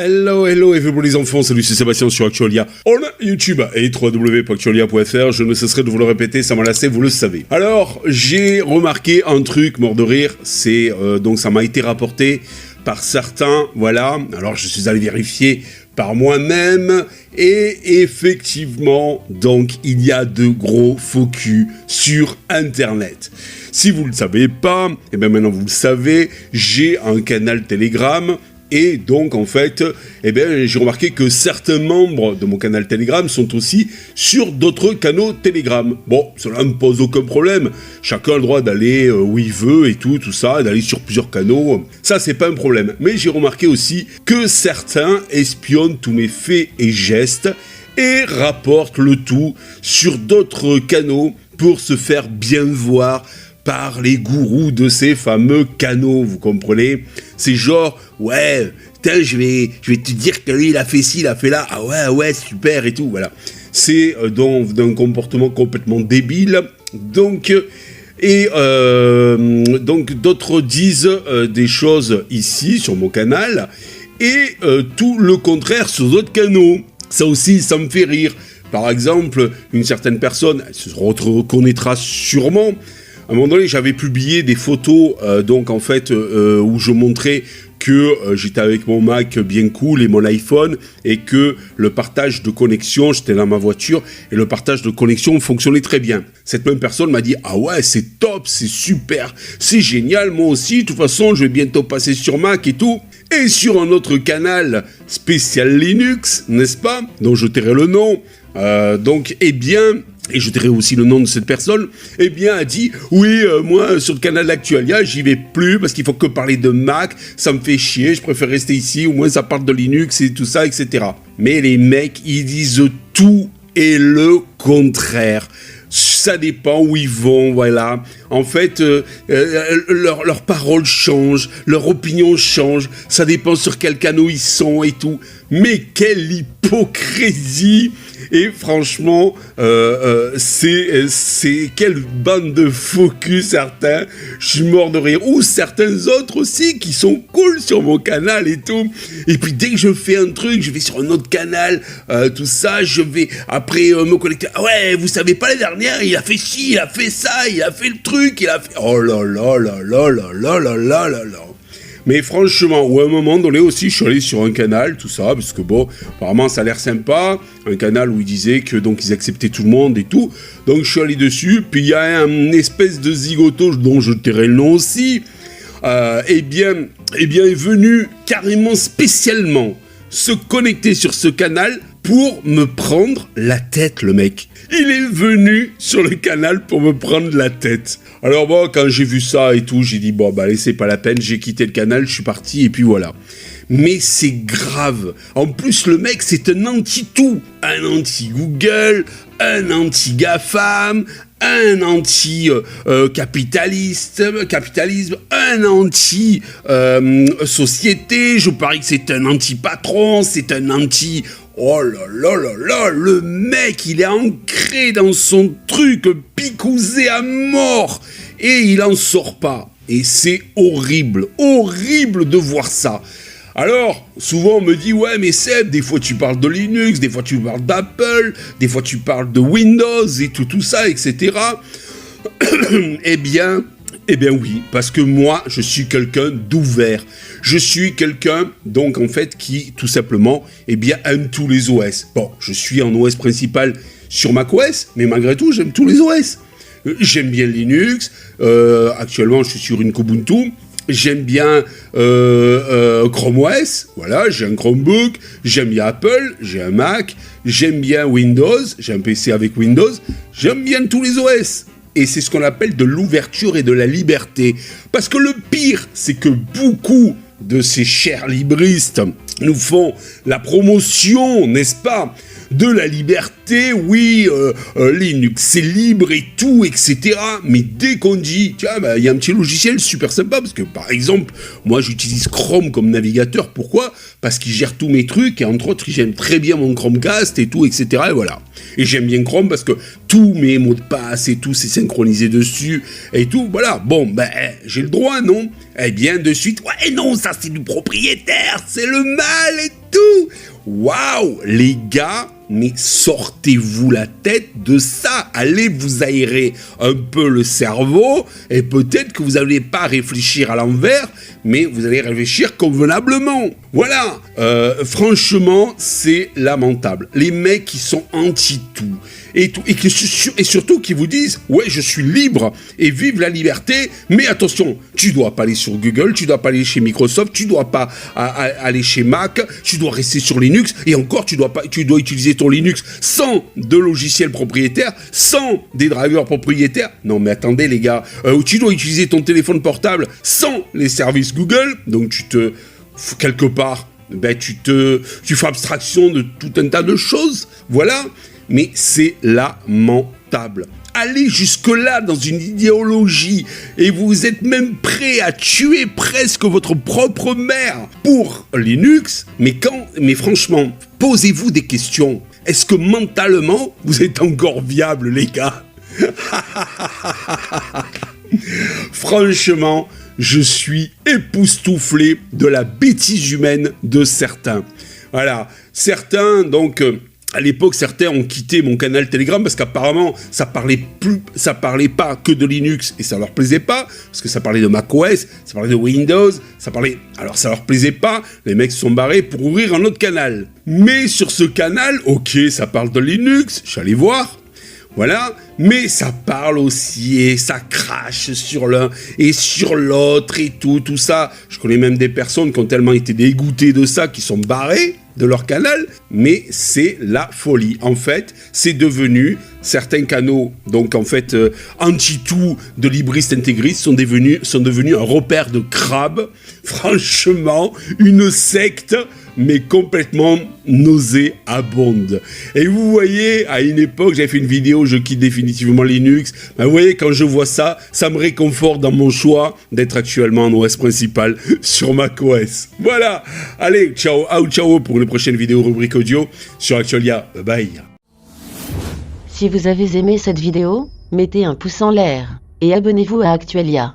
Hello et vous les enfants, salut, c'est Sébastien sur Actualia. On a YouTube et www.actualia.fr, je ne cesserai de vous le répéter, ça m'a lassé, vous le savez. Alors, j'ai remarqué un truc, mort de rire, c'est, donc ça m'a été rapporté par certains, voilà, alors je suis allé vérifier par moi-même, et effectivement, donc, il y a de gros faux culs sur Internet. Si vous ne le savez pas, et bien maintenant vous le savez, j'ai un canal Telegram. Et donc, en fait, j'ai remarqué que certains membres de mon canal Telegram sont aussi sur d'autres canaux Telegram. Bon, cela ne me pose aucun problème. Chacun a le droit d'aller où il veut et tout ça, d'aller sur plusieurs canaux. Ça, c'est pas un problème. Mais j'ai remarqué aussi que certains espionnent tous mes faits et gestes et rapportent le tout sur d'autres canaux pour se faire bien voir par les gourous de ces fameux canaux, vous comprenez? C'est genre, ouais, putain, je vais te dire que lui, il a fait ci, il a fait là, ah ouais, super et tout, voilà. C'est donc d'un comportement complètement débile, donc d'autres disent des choses ici, sur mon canal, et tout le contraire sur d'autres canaux. Ça aussi, ça me fait rire. Par exemple, une certaine personne, elle se reconnaîtra sûrement. À un moment donné, j'avais publié des photos, où je montrais que j'étais avec mon Mac bien cool et mon iPhone, et que le partage de connexion, j'étais dans ma voiture, et le partage de connexion fonctionnait très bien. Cette même personne m'a dit « Ah ouais, c'est top, c'est super, c'est génial, moi aussi, de toute façon, je vais bientôt passer sur Mac et tout. » Et sur un autre canal spécial Linux, n'est-ce pas, dont je tairai le nom, et je dirai aussi le nom de cette personne, a dit « Oui, moi, sur le canal d'Actualia, j'y vais plus parce qu'il faut que parler de Mac, ça me fait chier, je préfère rester ici, au moins ça parle de Linux et tout ça, etc. » Mais les mecs, ils disent tout et le contraire. Ça dépend où ils vont, voilà. En fait, leurs paroles changent, leur opinion change, ça dépend sur quel canal ils sont et tout. Mais quelle hypocrisie! Et franchement, c'est quelle bande de faux culs certains, je suis mort de rire. Ou certains autres aussi qui sont cool sur mon canal et tout. Et puis dès que je fais un truc, je vais sur un autre canal, tout ça, je vais après me connecter. Ah ouais, vous savez pas, la dernière, il a fait ci, il a fait ça, il a fait le truc, il a fait... Oh là là là là là là là là là là. Mais franchement, à un moment donné aussi, je suis allé sur un canal, tout ça, parce que bon, apparemment ça a l'air sympa, un canal où ils disaient que donc ils acceptaient tout le monde et tout, donc je suis allé dessus, puis il y a un espèce de zigoto dont je tairai le nom aussi, est venu carrément spécialement se connecter sur ce canal pour me prendre la tête, le mec. Il est venu sur le canal pour me prendre la tête. Alors bon, quand j'ai vu ça et tout, j'ai dit bon bah allez, c'est pas la peine, j'ai quitté le canal, je suis parti et puis voilà. Mais c'est grave. En plus, le mec, c'est un anti-tout. Un anti-Google, un anti-GAFAM, un anti-capitalisme, un anti-société. Je parie que c'est un anti-patron, c'est un anti... Oh là là là là, le mec, il est ancré dans son truc, picousé à mort, et il en sort pas. Et c'est horrible, horrible de voir ça. Alors, souvent on me dit, ouais mais Seb, des fois tu parles de Linux, des fois tu parles d'Apple, des fois tu parles de Windows et tout ça, etc. Eh bien oui, parce que moi, je suis quelqu'un d'ouvert. Je suis quelqu'un, donc en fait, qui, tout simplement, aime tous les OS. Bon, je suis en OS principal sur macOS, mais malgré tout, j'aime tous les OS. J'aime bien Linux, actuellement, je suis sur une Ubuntu. J'aime bien Chrome OS, voilà, j'ai un Chromebook, j'aime bien Apple, j'ai un Mac, j'aime bien Windows, j'ai un PC avec Windows, j'aime bien tous les OS. Et c'est ce qu'on appelle de l'ouverture et de la liberté. Parce que le pire, c'est que beaucoup de ces chers libristes nous font la promotion, n'est-ce pas, de la liberté, oui, Linux c'est libre et tout, etc. Mais dès qu'on dit, tiens, il y a un petit logiciel super sympa, parce que par exemple, moi j'utilise Chrome comme navigateur, pourquoi ? Parce qu'il gère tous mes trucs, et entre autres, j'aime très bien mon Chromecast et tout, etc. Et voilà. Et j'aime bien Chrome parce que tous mes mots de passe et tout, c'est synchronisé dessus, et tout, voilà. Bon, j'ai le droit, non ? Eh bien, de suite, ouais, non, ça c'est du propriétaire, c'est le mal et tout. Waouh, les gars, mais sortez-vous la tête de ça. Allez vous aérer un peu le cerveau et peut-être que vous n'allez pas réfléchir à l'envers, mais vous allez réfléchir convenablement. Voilà, franchement, c'est lamentable. Les mecs qui sont anti-tout et surtout qui vous disent « Ouais, je suis libre et vive la liberté, mais attention, tu dois pas aller sur Google, tu dois pas aller chez Microsoft, tu dois pas aller chez Mac, tu dois rester sur Linux et encore, tu dois utiliser ton Linux sans de logiciels propriétaires, sans des drivers propriétaires. Non, mais attendez les gars, tu dois utiliser ton téléphone portable sans les services Google, donc quelque part, tu fais abstraction de tout un tas de choses, voilà. Mais c'est lamentable. Allez jusque-là dans une idéologie et vous êtes même prêt à tuer presque votre propre mère pour Linux. Mais franchement, posez-vous des questions. Est-ce que mentalement, vous êtes encore viable, les gars? Franchement, je suis époustouflé de la bêtise humaine de certains. Voilà, certains, donc... À l'époque, certains ont quitté mon canal Telegram parce qu'apparemment, ça parlait pas que de Linux et ça leur plaisait pas, parce que ça parlait de macOS, ça parlait de Windows, alors ça leur plaisait pas, les mecs se sont barrés pour ouvrir un autre canal. Mais sur ce canal, ok, ça parle de Linux, je suis allé voir, voilà, mais ça parle aussi et ça crache sur l'un et sur l'autre et tout ça. Je connais même des personnes qui ont tellement été dégoûtées de ça qui sont barrées de leur canal, mais c'est la folie. En fait, c'est devenu, certains canaux, donc en fait, anti-tout de libristes intégristes sont devenus un repère de crabes. Franchement, une secte, mais complètement nauséabonde. Et vous voyez, à une époque, j'avais fait une vidéo, je quitte définitivement Linux. Ben, vous voyez, quand je vois ça, ça me réconforte dans mon choix d'être actuellement en OS principal sur macOS. Voilà. Allez, ciao pour une prochaine vidéo rubrique audio sur Actualia. Bye bye. Si vous avez aimé cette vidéo, mettez un pouce en l'air et abonnez-vous à Actualia.